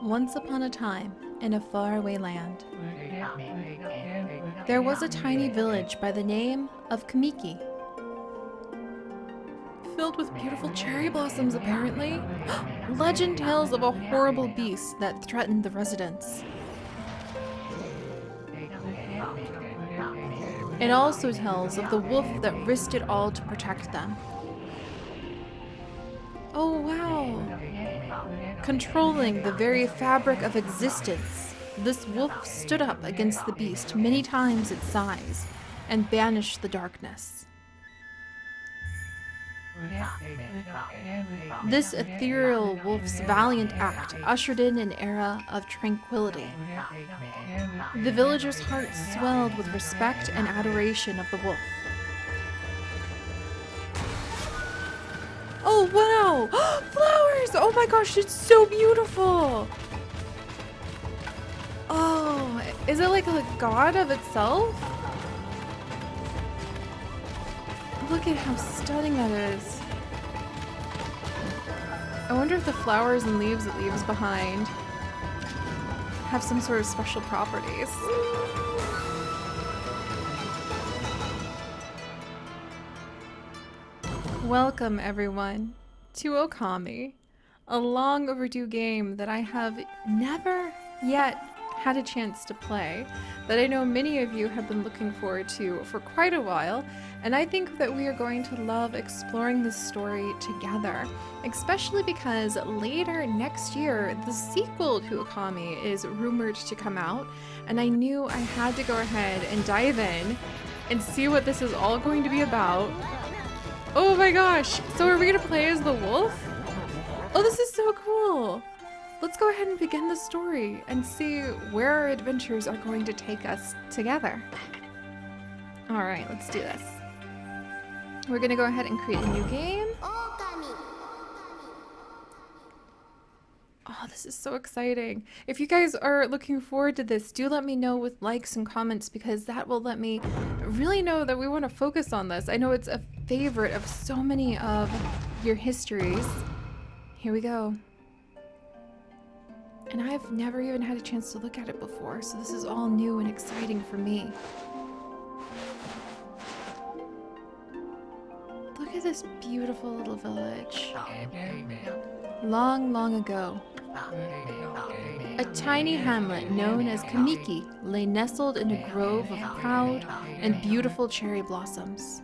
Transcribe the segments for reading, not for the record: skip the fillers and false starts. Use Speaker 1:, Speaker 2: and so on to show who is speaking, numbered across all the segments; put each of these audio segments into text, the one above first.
Speaker 1: Once upon a time, in a faraway land, there was a tiny village by the name of Kamiki. Filled with beautiful cherry blossoms, apparently. Legend tells of a horrible beast that threatened the residents. It also tells of the wolf that risked it all to protect them. Oh wow! Controlling the very fabric of existence, this wolf stood up against the beast many times its size and banished the darkness. This ethereal wolf's valiant act ushered in an era of tranquility. The villagers' hearts swelled with respect and adoration of the wolf. Oh wow! Flowers! Oh my gosh, it's so beautiful! Oh, is it like a god of itself? Look at how stunning that is. I wonder if the flowers and leaves it leaves behind have some sort of special properties. Welcome everyone to Okami, a long overdue game that I have never yet had a chance to play, that I know many of you have been looking forward to for quite a while, and I think that we are going to love exploring this story together, especially because later next year the sequel to Okami is rumored to come out, and I knew I had to go ahead and dive in and see what this is all going to be about. Oh my gosh, so are we gonna play as the wolf? Oh, this is so cool. Let's go ahead and begin the story and see where our adventures are going to take us together. All right, let's do this. We're gonna go ahead and create a new game. Oh, this is so exciting. If you guys are looking forward to this, do let me know with likes and comments, because that will let me really know that we want to focus on this. I know it's a favorite of so many of your histories. Here we go. And I've never even had a chance to look at it before, so this is all new and exciting for me. Look at this beautiful little village. Long, long ago, a tiny hamlet known as Kamiki lay nestled in a grove of proud and beautiful cherry blossoms.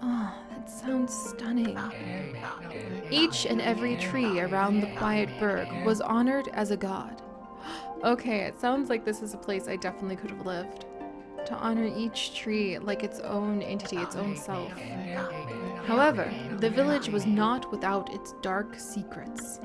Speaker 1: Oh, that sounds stunning. Each and every tree around the quiet burg was honored as a god. Okay, it sounds like this is a place I definitely could have lived. To honor each tree like its own entity, its own self. However, the village was not without its dark secrets.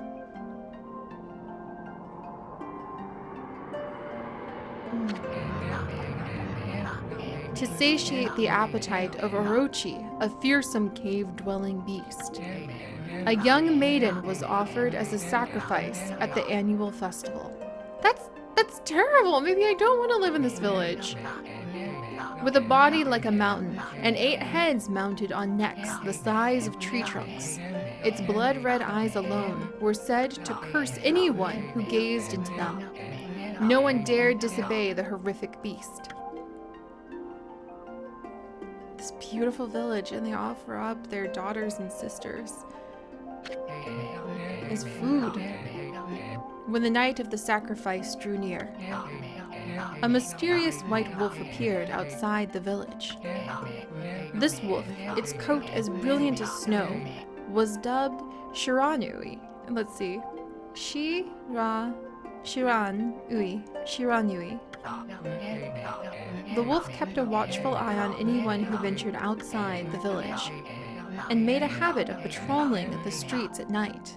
Speaker 1: To satiate the appetite of Orochi, a fearsome cave-dwelling beast, a young maiden was offered as a sacrifice at the annual festival. That's terrible! Maybe I don't want to live in this village. With a body like a mountain and 8 heads mounted on necks the size of tree trunks, its blood-red eyes alone were said to curse anyone who gazed into them. No one dared disobey the horrific beast. This beautiful village, and they offer up their daughters and sisters as food. When the night of the sacrifice drew near, a mysterious white wolf appeared outside the village. This wolf, its coat as brilliant as snow, was dubbed Shiranui. Let's see. Shiranui. The wolf kept a watchful eye on anyone who ventured outside the village, and made a habit of patrolling the streets at night.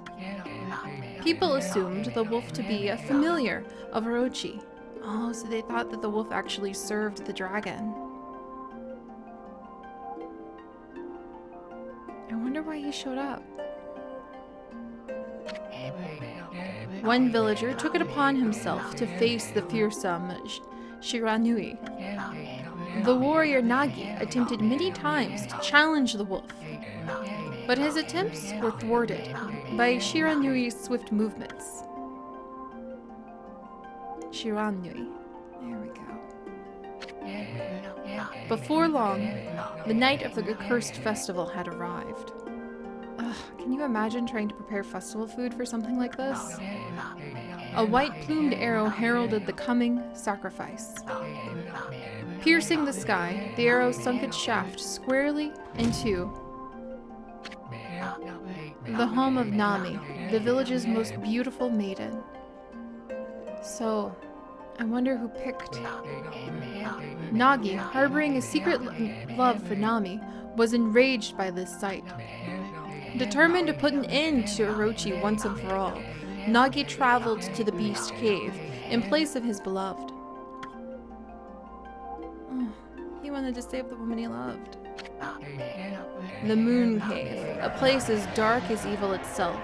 Speaker 1: People assumed the wolf to be a familiar of Orochi. Oh, so they thought that the wolf actually served the dragon. I wonder why he showed up. One villager took it upon himself to face the fearsome Shiranui. The warrior Nagi attempted many times to challenge the wolf, but his attempts were thwarted by Shiranui's swift movements. Shiranui. There we go. Before long, the night of the accursed festival had arrived. Ugh, can you imagine trying to prepare festival food for something like this? A white-plumed arrow heralded the coming sacrifice. Piercing the sky, the arrow sunk its shaft squarely into the home of Nami, the village's most beautiful maiden. So, I wonder who picked. Nagi, harboring a secret love for Nami, was enraged by this sight. Determined to put an end to Orochi once and for all, Nagi traveled to the Beast Cave in place of his beloved. Oh, he wanted to save the woman he loved. The Moon Cave, a place as dark as evil itself,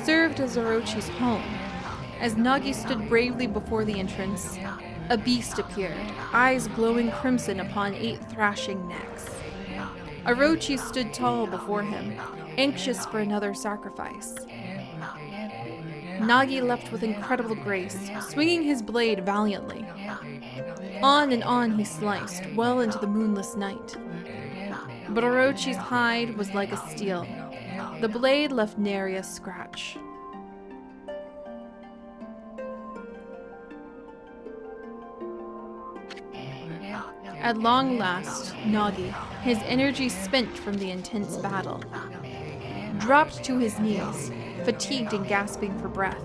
Speaker 1: served as Orochi's home. As Nagi stood bravely before the entrance, a beast appeared, eyes glowing crimson upon 8 thrashing necks. Orochi stood tall before him, anxious for another sacrifice. Nagi leapt with incredible grace, swinging his blade valiantly. On and on he sliced, well into the moonless night. But Orochi's hide was like a steel. The blade left nary a scratch. At long last, Nagi, his energy spent from the intense battle, dropped to his knees, fatigued and gasping for breath.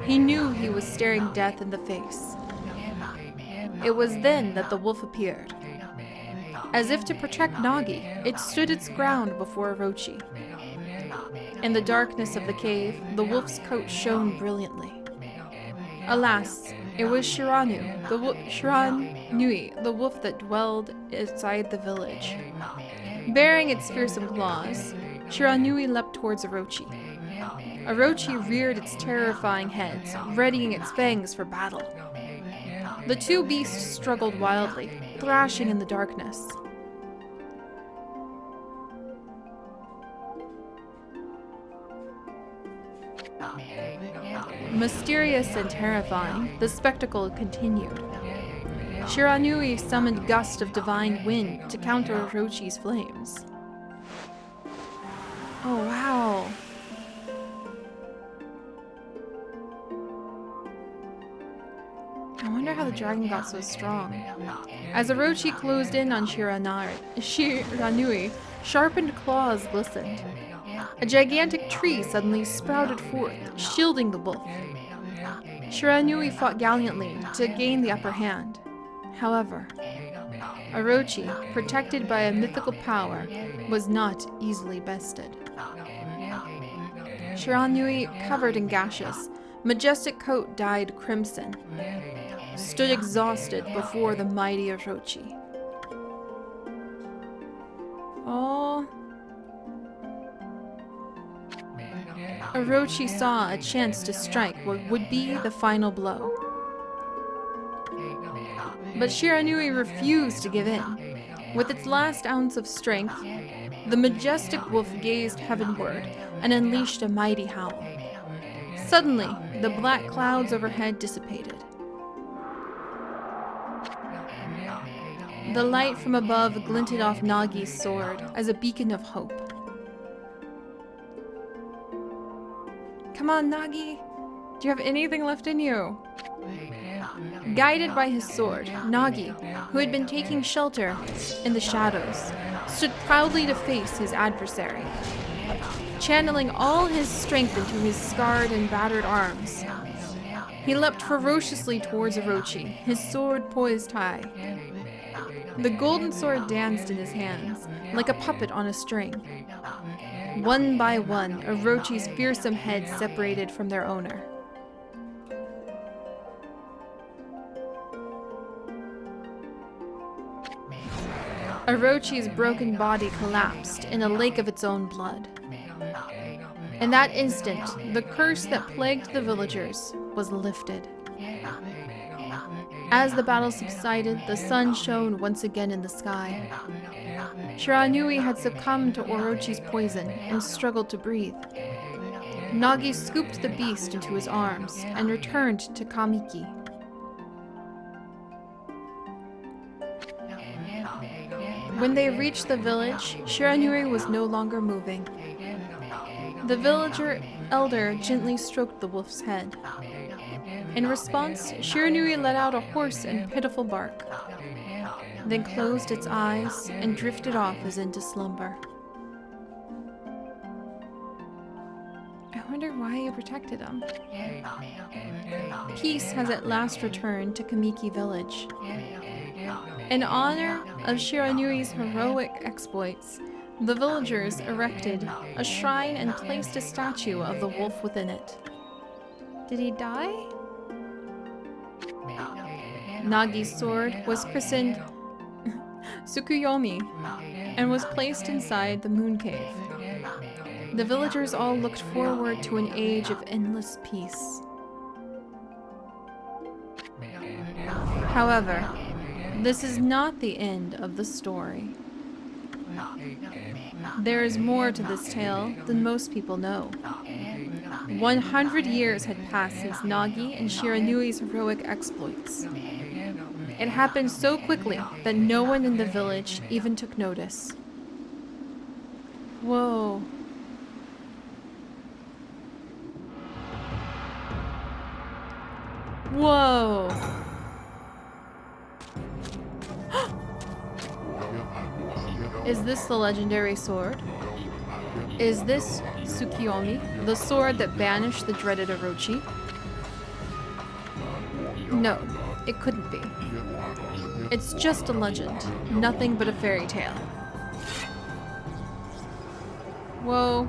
Speaker 1: He knew he was staring death in the face. It was then that the wolf appeared. As if to protect Nagi, it stood its ground before Orochi. In the darkness of the cave, the wolf's coat shone brilliantly. Alas, it was Shiranui, the wolf that dwelled inside the village. Bearing its fearsome claws, Shiranui leapt towards Orochi. Orochi reared its terrifying heads, readying its fangs for battle. The two beasts struggled wildly, thrashing in the darkness. Mysterious and terrifying, the spectacle continued. Shiranui summoned gusts of divine wind to counter Orochi's flames. Oh wow! I wonder how the dragon got so strong. As Orochi closed in on Shiranui, sharpened claws glistened. A gigantic tree suddenly sprouted forth, shielding the wolf. Shiranui fought gallantly to gain the upper hand. However, Orochi, protected by a mythical power, was not easily bested. Shiranui, covered in gashes, majestic coat dyed crimson, stood exhausted before the mighty Orochi. Oh. Orochi saw a chance to strike what would be the final blow. But Shiranui refused to give in. With its last ounce of strength, the majestic wolf gazed heavenward and unleashed a mighty howl. Suddenly, the black clouds overhead dissipated. The light from above glinted off Nagi's sword as a beacon of hope. Come on, Nagi! Do you have anything left in you? Guided by his sword, Nagi, who had been taking shelter in the shadows, stood proudly to face his adversary. Channeling all his strength into his scarred and battered arms, he leapt ferociously towards Orochi, his sword poised high. The golden sword danced in his hands, like a puppet on a string. One by one, Orochi's fearsome heads separated from their owner. Orochi's broken body collapsed in a lake of its own blood. In that instant, the curse that plagued the villagers was lifted. As the battle subsided, the sun shone once again in the sky. Shiranui had succumbed to Orochi's poison and struggled to breathe. Nagi scooped the beast into his arms and returned to Kamiki. When they reached the village, Shiranui was no longer moving. The villager elder gently stroked the wolf's head. In response, Shiranui let out a hoarse and pitiful bark, then closed its eyes and drifted off as into slumber. I wonder why you protected him. Peace has at last returned to Kamiki Village. In honor of Shiranui's heroic exploits, the villagers erected a shrine and placed a statue of the wolf within it. Did he die? Nagi's sword was christened Tsukuyomi and was placed inside the moon cave. The villagers all looked forward to an age of endless peace. However, this is not the end of the story. There is more to this tale than most people know. 100 years had passed since Nagi and Shiranui's heroic exploits. It happened so quickly that no one in the village even took notice. Whoa. Whoa. Is this the legendary sword? Is this Tsukuyomi, the sword that banished the dreaded Orochi? No, it couldn't be. It's just a legend, nothing but a fairy tale. Whoa.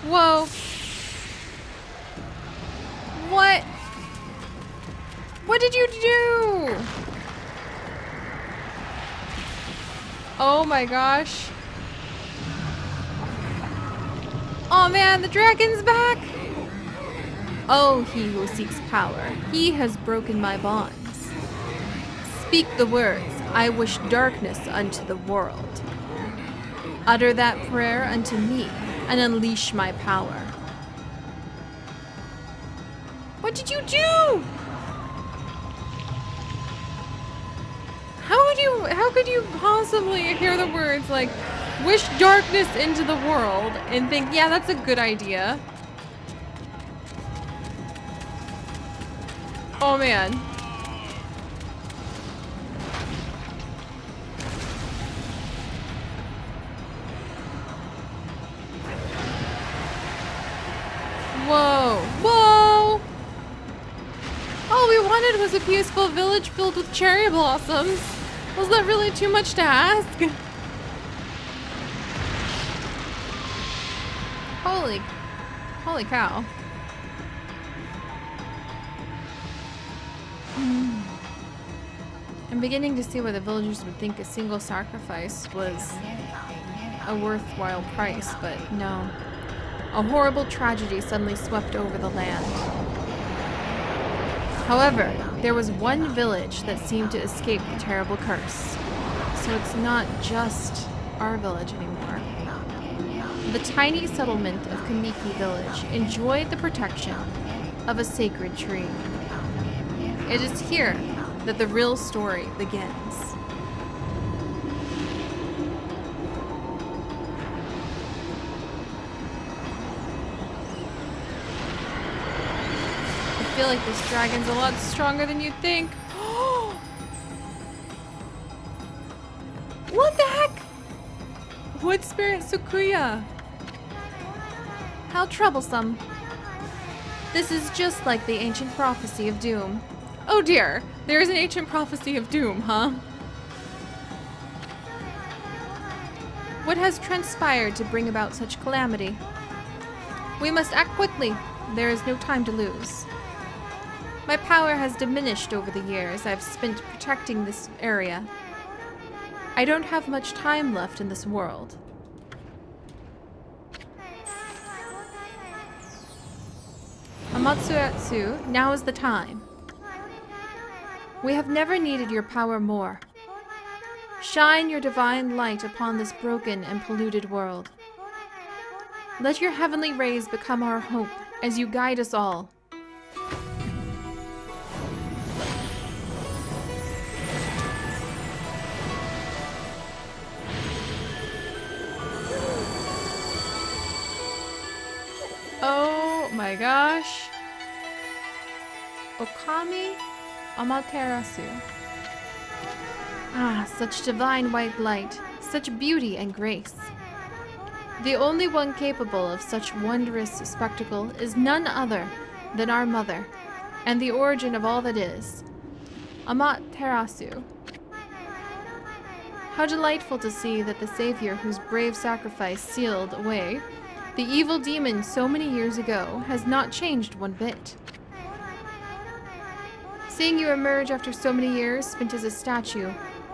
Speaker 1: Whoa. What? What did you do? Oh my gosh. Oh man, the dragon's back! Oh, he who seeks power, he has broken my bonds. Speak the words, I wish darkness unto the world. Utter that prayer unto me, and unleash my power. What did you do? How could you possibly hear the words like, wish darkness into the world, and think, yeah, that's a good idea? Oh man. Whoa. Whoa! All we wanted was a peaceful village filled with cherry blossoms. Was that really too much to ask? Holy cow. I'm beginning to see why the villagers would think a single sacrifice was a worthwhile price, but no. A horrible tragedy suddenly swept over the land. However, there was one village that seemed to escape the terrible curse. So it's not just our village anymore. The tiny settlement of Kamiki Village enjoyed the protection of a sacred tree. It is here that the real story begins. I feel like this dragon's a lot stronger than you'd think. What the heck? Wood Spirit Sukuya. How troublesome. This is just like the ancient prophecy of doom. Oh dear, there is an ancient prophecy of doom, huh? What has transpired to bring about such calamity? We must act quickly. There is no time to lose. My power has diminished over the years I've spent protecting this area. I don't have much time left in this world. Amaterasu, now is the time. We have never needed your power more. Shine your divine light upon this broken and polluted world. Let your heavenly rays become our hope as you guide us all. Oh my gosh. Okami Amaterasu. Ah, such divine white light, such beauty and grace. The only one capable of such wondrous spectacle is none other than our mother, and the origin of all that is, Amaterasu. How delightful to see that the savior whose brave sacrifice sealed away the evil demon so many years ago has not changed one bit. Seeing you emerge after so many years spent as a statue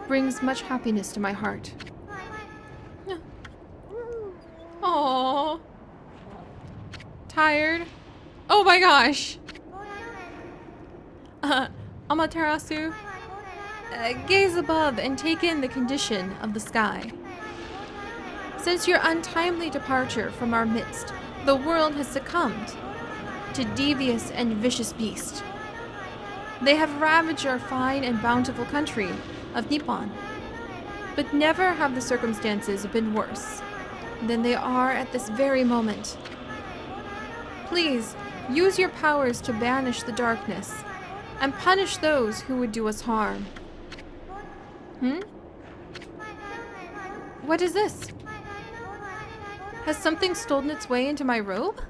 Speaker 1: brings much happiness to my heart. Aww. Tired? Oh my gosh! Amaterasu, gaze above and take in the condition of the sky. Since your untimely departure from our midst, the world has succumbed to devious and vicious beasts. They have ravaged our fine and bountiful country of Nippon, but never have the circumstances been worse than they are at this very moment. Please, use your powers to banish the darkness and punish those who would do us harm. What is this? Has something stolen its way into my robe?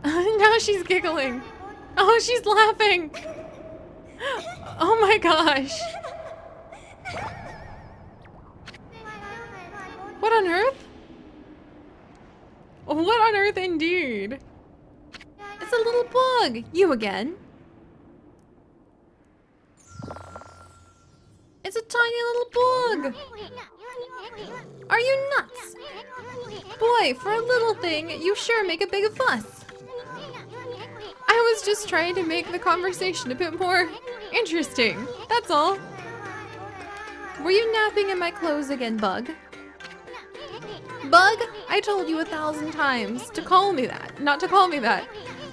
Speaker 1: Now she's giggling. Oh, she's laughing. Oh my gosh. What on earth? What on earth indeed? It's a little bug. You again. It's a tiny little bug. Are you nuts? Boy, for a little thing, you sure make a big fuss. I was just trying to make the conversation a bit more interesting. That's all. Were you napping in my clothes again, Bug? Bug, I told you 1,000 times to call me that, not to call me that.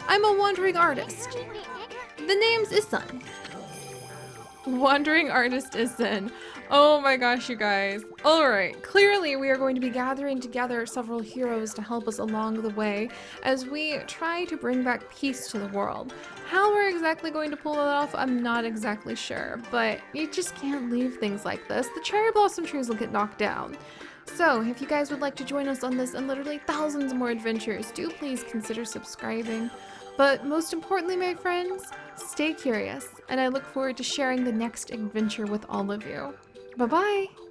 Speaker 1: I'm a wandering artist. The name's Isun. Wandering artist Isun. Oh my gosh, you guys. Alright, clearly we are going to be gathering together several heroes to help us along the way as we try to bring back peace to the world. How we're exactly going to pull it off, I'm not exactly sure, but you just can't leave things like this. The cherry blossom trees will get knocked down. So, if you guys would like to join us on this and literally thousands more adventures, do please consider subscribing. But most importantly, my friends, stay curious, and I look forward to sharing the next adventure with all of you. Bye-bye!